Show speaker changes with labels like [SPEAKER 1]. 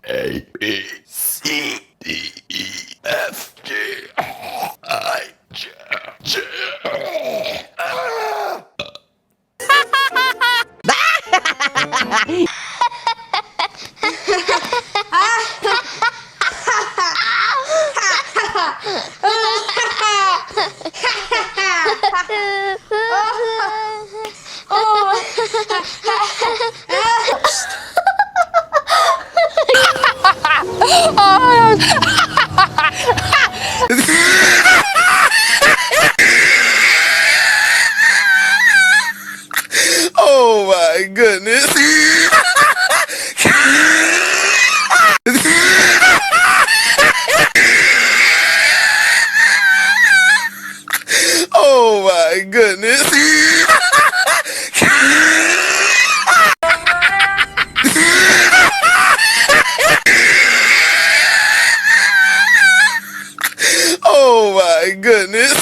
[SPEAKER 1] A, B, C, D, E, F, G, I, J, J.
[SPEAKER 2] Oh my goodness. Oh my goodness. Oh my goodness.